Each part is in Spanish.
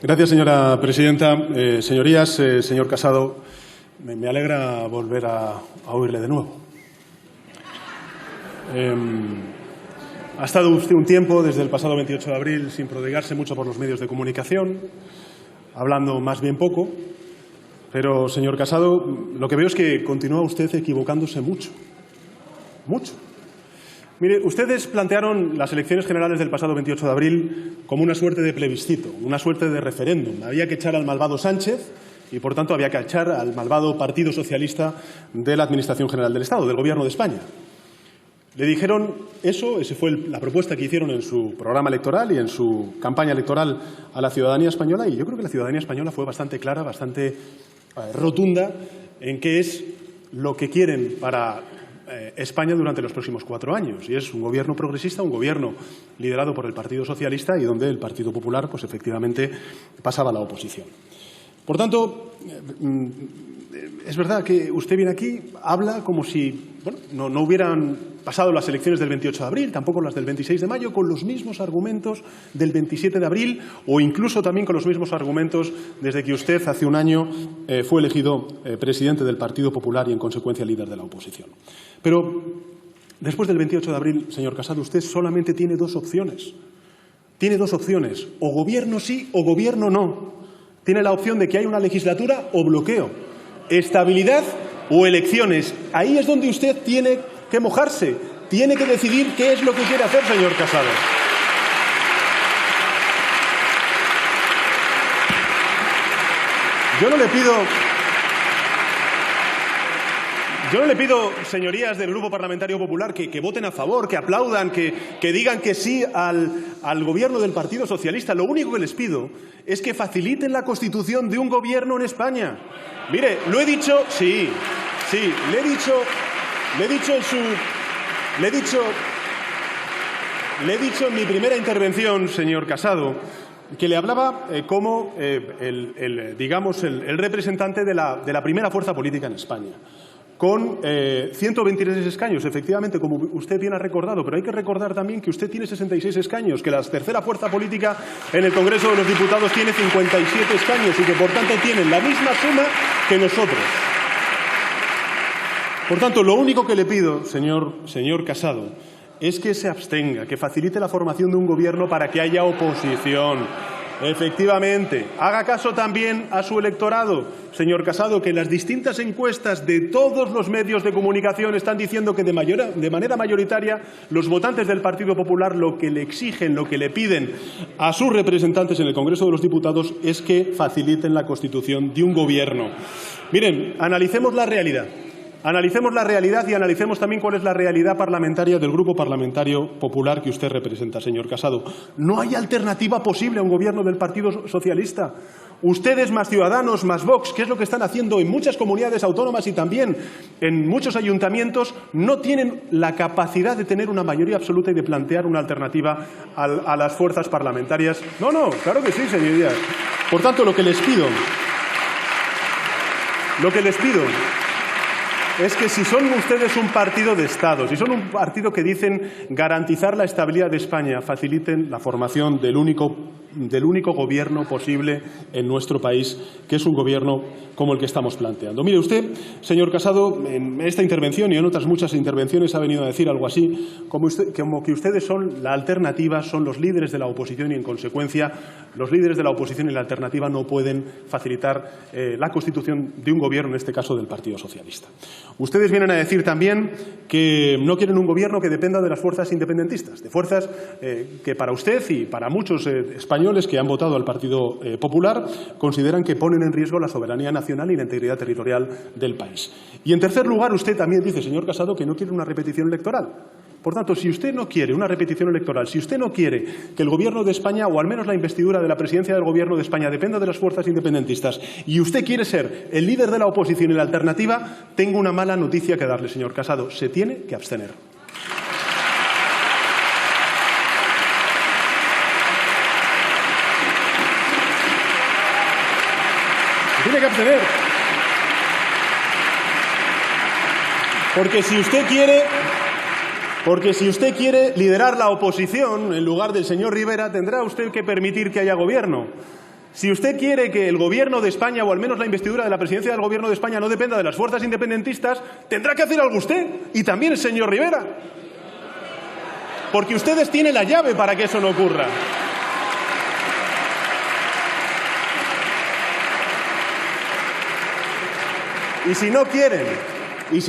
Gracias, señora presidenta. Señorías, señor Casado, me alegra volver a oírle de nuevo. Ha estado usted un tiempo, desde el pasado 28 de abril, sin prodigarse mucho por los medios de comunicación, hablando más bien poco. Pero, señor Casado, lo que veo es que continúa usted equivocándose mucho. Mucho. Mire, ustedes plantearon las elecciones generales del pasado 28 de abril como una suerte de plebiscito, una suerte de referéndum. Había que echar al malvado Sánchez y, por tanto, había que echar al malvado Partido Socialista de la Administración General del Estado, del Gobierno de España. Le dijeron eso, esa fue la propuesta que hicieron en su programa electoral y en su campaña electoral a la ciudadanía española, y yo creo que la ciudadanía española fue bastante clara, bastante rotunda en qué es lo que quieren para España durante los próximos 4 años. Y es un gobierno progresista, un gobierno liderado por el Partido Socialista y donde el Partido Popular, pues efectivamente, pasaba a la oposición. Por tanto, es verdad que usted viene aquí, habla como si no hubieran pasado las elecciones del 28 de abril, tampoco las del 26 de mayo, con los mismos argumentos del 27 de abril o incluso también con los mismos argumentos desde que usted hace un año fue elegido presidente del Partido Popular y, en consecuencia, líder de la oposición. Pero después del 28 de abril, señor Casado, usted solamente tiene dos opciones. Tiene dos opciones, o gobierno sí o gobierno no. Tiene la opción de que haya una legislatura o bloqueo, estabilidad o elecciones. Ahí es donde usted tiene que mojarse, tiene que decidir qué es lo que quiere hacer, señor Casado. Yo no le pido, señorías del Grupo Parlamentario Popular, que voten a favor, que aplaudan, que digan que sí al gobierno del Partido Socialista. Lo único que les pido es que faciliten la constitución de un gobierno en España. Mire, lo he dicho, sí, le he dicho en mi primera intervención, señor Casado, que le hablaba como el representante de la primera fuerza política en España, con 123 escaños, efectivamente, como usted bien ha recordado, pero hay que recordar también que usted tiene 66 escaños, que la tercera fuerza política en el Congreso de los Diputados tiene 57 escaños y que, por tanto, tienen la misma suma que nosotros. Por tanto, lo único que le pido, señor Casado, es que se abstenga, que facilite la formación de un gobierno para que haya oposición. Efectivamente, haga caso también a su electorado, señor Casado, que las distintas encuestas de todos los medios de comunicación están diciendo que de manera mayoritaria los votantes del Partido Popular lo que le exigen, lo que le piden a sus representantes en el Congreso de los Diputados es que faciliten la constitución de un gobierno. Miren, analicemos la realidad. Analicemos la realidad y analicemos también cuál es la realidad parlamentaria del Grupo Parlamentario Popular que usted representa, señor Casado. No hay alternativa posible a un gobierno del Partido Socialista. Ustedes más Ciudadanos más Vox, que es lo que están haciendo en muchas comunidades autónomas y también en muchos ayuntamientos, no tienen la capacidad de tener una mayoría absoluta y de plantear una alternativa a las fuerzas parlamentarias. No, claro que sí, señorías. Por tanto, lo que les pido es que si son ustedes un partido de Estado, si son un partido que dicen garantizar la estabilidad de España, faciliten la formación del único gobierno posible en nuestro país, que es un gobierno como el que estamos planteando. Mire, usted, señor Casado, en esta intervención y en otras muchas intervenciones ha venido a decir algo así, como que ustedes son la alternativa, son los líderes de la oposición y, en consecuencia, los líderes de la oposición y la alternativa no pueden facilitar la constitución de un gobierno, en este caso del Partido Socialista. Ustedes vienen a decir también que no quieren un gobierno que dependa de las fuerzas independentistas, de fuerzas que para usted y para muchos españoles que han votado al Partido Popular consideran que ponen en riesgo la soberanía nacional y la integridad territorial del país. Y, en tercer lugar, usted también dice, señor Casado, que no quiere una repetición electoral. Por tanto, si usted no quiere una repetición electoral, si usted no quiere que el Gobierno de España, o al menos la investidura de la presidencia del Gobierno de España, dependa de las fuerzas independentistas, y usted quiere ser el líder de la oposición y la alternativa, tengo una mala noticia que darle, señor Casado. Se tiene que abstener. Se tiene que abstener. Porque si usted quiere liderar la oposición en lugar del señor Rivera, tendrá usted que permitir que haya gobierno. Si usted quiere que el Gobierno de España, o al menos la investidura de la presidencia del Gobierno de España, no dependa de las fuerzas independentistas, tendrá que hacer algo usted, y también el señor Rivera. Porque ustedes tienen la llave para que eso no ocurra. Y si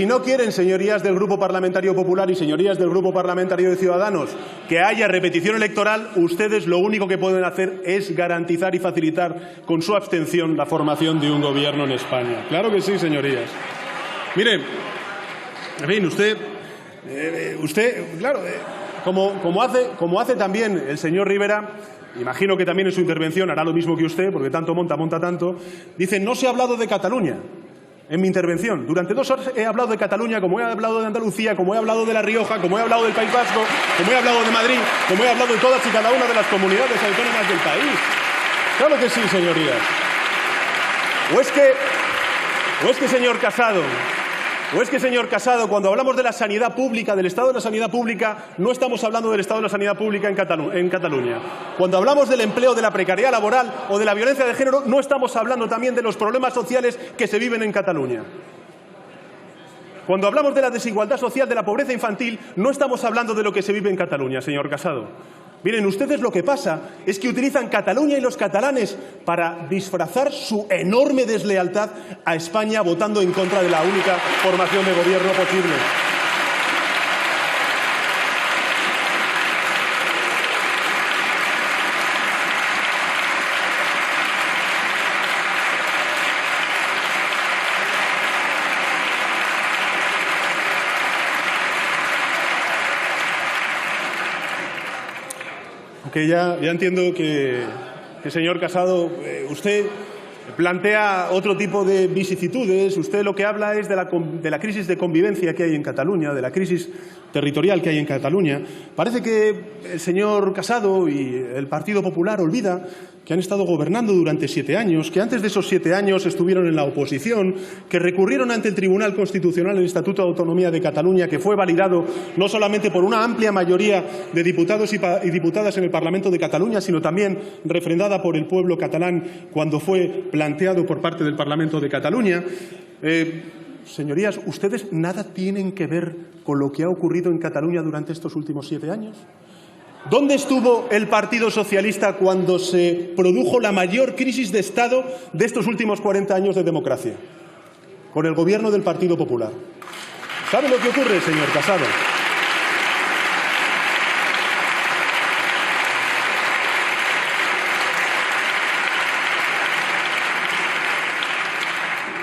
no quieren, señorías del Grupo Parlamentario Popular y señorías del Grupo Parlamentario de Ciudadanos, que haya repetición electoral, ustedes lo único que pueden hacer es garantizar y facilitar con su abstención la formación de un gobierno en España. Claro que sí, señorías. Miren, en fin, usted claro, como hace también el señor Rivera, imagino que también en su intervención hará lo mismo que usted, porque tanto monta tanto, dice, no se ha hablado de Cataluña. En mi intervención, durante 2 horas he hablado de Cataluña, como he hablado de Andalucía, como he hablado de La Rioja, como he hablado del País Vasco, como he hablado de Madrid, como he hablado de todas y cada una de las comunidades autónomas del país. Claro que sí, señorías. O es que, señor Casado, cuando hablamos de la sanidad pública, del estado de la sanidad pública, no estamos hablando del estado de la sanidad pública en Cataluña. Cuando hablamos del empleo, de la precariedad laboral o de la violencia de género, no estamos hablando también de los problemas sociales que se viven en Cataluña. Cuando hablamos de la desigualdad social, de la pobreza infantil, no estamos hablando de lo que se vive en Cataluña, señor Casado. Miren, ustedes lo que pasa es que utilizan Cataluña y los catalanes para disfrazar su enorme deslealtad a España votando en contra de la única formación de gobierno posible. Que ya entiendo que, señor Casado, usted plantea otro tipo de vicisitudes. Usted lo que habla es de la crisis de convivencia que hay en Cataluña, de la crisis territorial que hay en Cataluña. Parece que el señor Casado y el Partido Popular olvida que han estado gobernando durante 7 años, que antes de esos 7 años estuvieron en la oposición, que recurrieron ante el Tribunal Constitucional el Estatuto de Autonomía de Cataluña, que fue validado no solamente por una amplia mayoría de diputados y diputadas en el Parlamento de Cataluña, sino también refrendada por el pueblo catalán cuando fue planteado por parte del Parlamento de Cataluña. Señorías, ¿ustedes nada tienen que ver con lo que ha ocurrido en Cataluña durante estos últimos 7 años? ¿Dónde estuvo el Partido Socialista cuando se produjo la mayor crisis de Estado de estos últimos 40 años de democracia? Con el gobierno del Partido Popular. ¿Sabe lo que ocurre, señor Casado?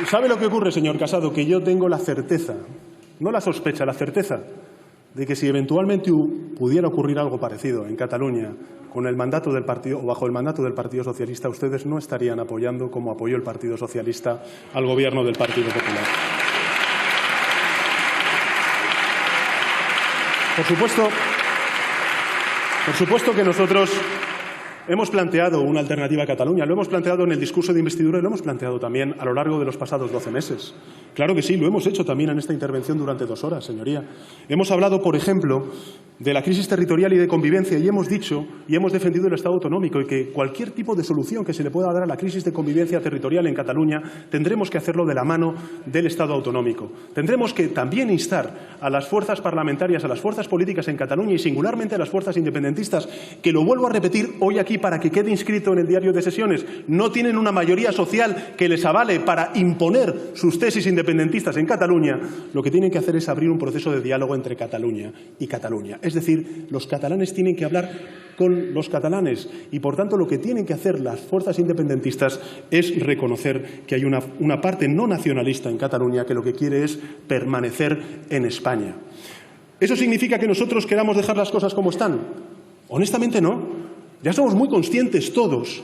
¿Sabe lo que ocurre, señor Casado? Que yo tengo la certeza, no la sospecha, la certeza de que si eventualmente pudiera ocurrir algo parecido en Cataluña con el mandato del partido o bajo el mandato del Partido Socialista, ustedes no estarían apoyando, como apoyó el Partido Socialista, al gobierno del Partido Popular. Por supuesto que nosotros hemos planteado una alternativa a Cataluña, lo hemos planteado en el discurso de investidura y lo hemos planteado también a lo largo de los pasados 12 meses. Claro que sí, lo hemos hecho también en esta intervención durante 2 horas, señoría. Hemos hablado, por ejemplo, de la crisis territorial y de convivencia y hemos dicho y hemos defendido el Estado autonómico y que cualquier tipo de solución que se le pueda dar a la crisis de convivencia territorial en Cataluña tendremos que hacerlo de la mano del Estado autonómico. Tendremos que también instar a las fuerzas parlamentarias, a las fuerzas políticas en Cataluña y singularmente a las fuerzas independentistas, que lo vuelvo a repetir hoy aquí para que quede inscrito en el diario de sesiones, no tienen una mayoría social que les avale para imponer sus tesis independentistas en Cataluña. Lo que tienen que hacer es abrir un proceso de diálogo entre Cataluña y Cataluña. Es decir, los catalanes tienen que hablar con los catalanes y, por tanto, lo que tienen que hacer las fuerzas independentistas es reconocer que hay una parte no nacionalista en Cataluña que lo que quiere es permanecer en España. ¿Eso significa que nosotros queramos dejar las cosas como están? Honestamente no. Ya somos muy conscientes todos,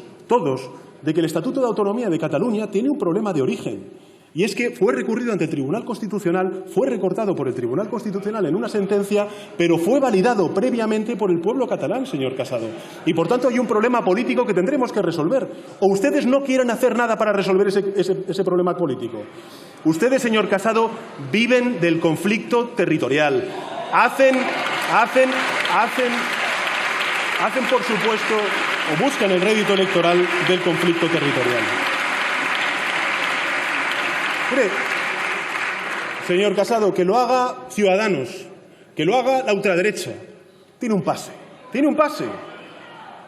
de que el Estatuto de Autonomía de Cataluña tiene un problema de origen. Y es que fue recurrido ante el Tribunal Constitucional, fue recortado por el Tribunal Constitucional en una sentencia, pero fue validado previamente por el pueblo catalán, señor Casado. Y, por tanto, hay un problema político que tendremos que resolver. ¿O ustedes no quieren hacer nada para resolver ese problema político? Ustedes, señor Casado, viven del conflicto territorial. Hacen, por supuesto, o buscan el rédito electoral del conflicto territorial. Mire, señor Casado, que lo haga Ciudadanos, que lo haga la ultraderecha, tiene un pase.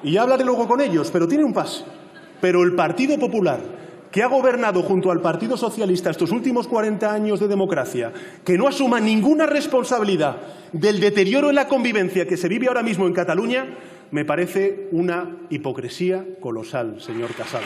Y ya hablaré luego con ellos, pero tiene un pase. Pero el Partido Popular, que ha gobernado junto al Partido Socialista estos últimos 40 años de democracia, que no asuma ninguna responsabilidad del deterioro en la convivencia que se vive ahora mismo en Cataluña, me parece una hipocresía colosal, señor Casado.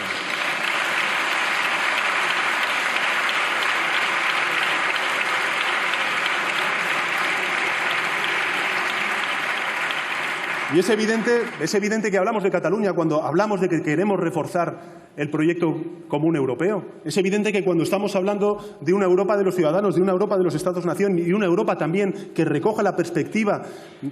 Y es evidente que hablamos de Cataluña cuando hablamos de que queremos reforzar el proyecto común europeo. Es evidente que cuando estamos hablando de una Europa de los ciudadanos, de una Europa de los Estados-nación y una Europa también que recoja la perspectiva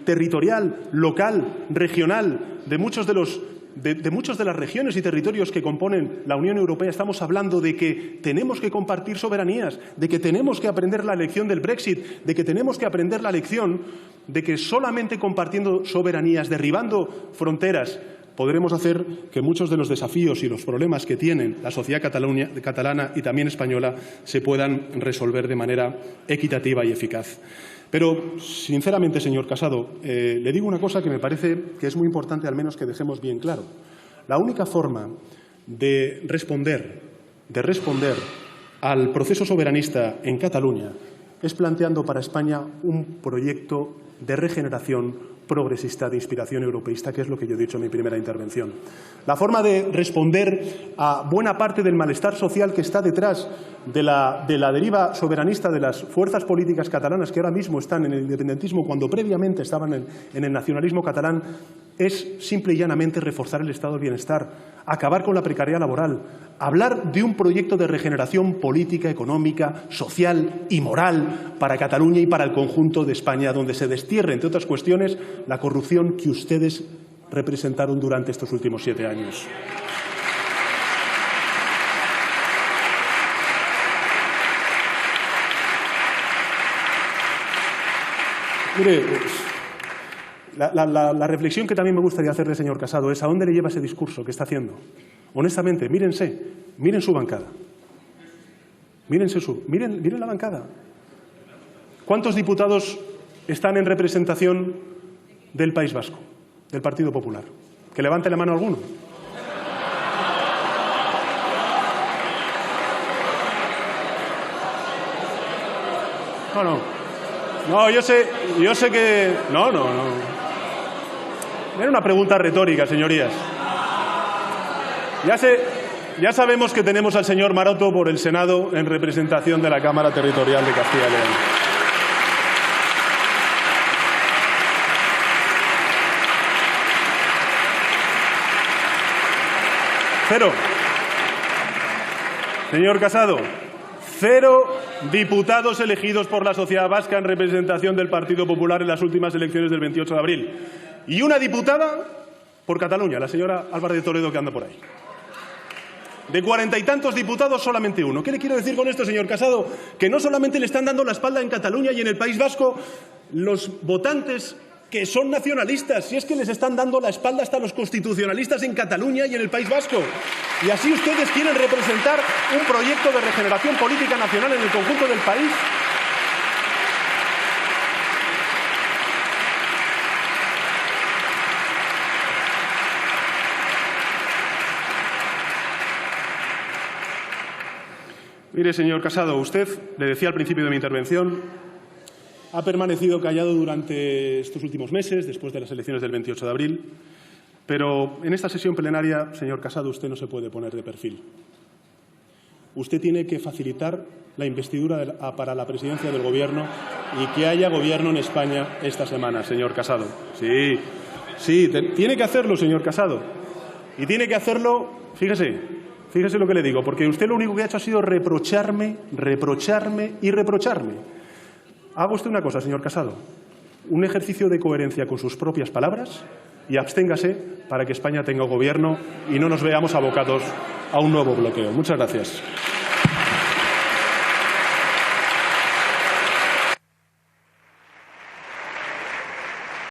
territorial, local, regional de muchas de las regiones y territorios que componen la Unión Europea, estamos hablando de que tenemos que compartir soberanías, de que tenemos que aprender la lección del Brexit, de que tenemos que aprender la lección de que solamente compartiendo soberanías, derribando fronteras, podremos hacer que muchos de los desafíos y los problemas que tienen la sociedad catalana y también española se puedan resolver de manera equitativa y eficaz. Pero, sinceramente, señor Casado, le digo una cosa que me parece que es muy importante, al menos que dejemos bien claro. La única forma de responder al proceso soberanista en Cataluña es planteando para España un proyecto de regeneración progresista de inspiración europeísta, que es lo que yo he dicho en mi primera intervención. La forma de responder a buena parte del malestar social que está detrás de la deriva soberanista de las fuerzas políticas catalanas que ahora mismo están en el independentismo cuando previamente estaban en el nacionalismo catalán es simple y llanamente reforzar el estado del bienestar, acabar con la precariedad laboral, hablar de un proyecto de regeneración política, económica, social y moral para Cataluña y para el conjunto de España, donde se destierre, entre otras cuestiones, la corrupción que ustedes representaron durante estos últimos 7 años. Mire, la reflexión que también me gustaría hacerle, señor Casado, es ¿a dónde le lleva ese discurso que está haciendo? Honestamente, miren su bancada. Miren la bancada. ¿Cuántos diputados están en representación del País Vasco, del Partido Popular? Que levante la mano alguno. No, yo sé que... No. Era una pregunta retórica, señorías. Ya sabemos que tenemos al señor Maroto por el Senado en representación de la Cámara Territorial de Castilla y León. Cero. Señor Casado, 0 diputados elegidos por la sociedad vasca en representación del Partido Popular en las últimas elecciones del 28 de abril. Y una diputada por Cataluña, la señora Álvarez de Toledo, que anda por ahí. De 40 y tantos diputados, solamente uno. ¿Qué le quiero decir con esto, señor Casado? Que no solamente le están dando la espalda en Cataluña y en el País Vasco los votantes que son nacionalistas, si es que les están dando la espalda hasta los constitucionalistas en Cataluña y en el País Vasco. Y así ustedes quieren representar un proyecto de regeneración política nacional en el conjunto del país. Mire, señor Casado, usted, le decía al principio de mi intervención, ha permanecido callado durante estos últimos meses, después de las elecciones del 28 de abril, pero en esta sesión plenaria, señor Casado, usted no se puede poner de perfil. Usted tiene que facilitar la investidura para la presidencia del Gobierno y que haya Gobierno en España esta semana, señor Casado. Sí, tiene que hacerlo, señor Casado. Y tiene que hacerlo, fíjese lo que le digo, porque usted lo único que ha hecho ha sido reprocharme. Haga usted una cosa, señor Casado, un ejercicio de coherencia con sus propias palabras y absténgase para que España tenga gobierno y no nos veamos abocados a un nuevo bloqueo. Muchas gracias.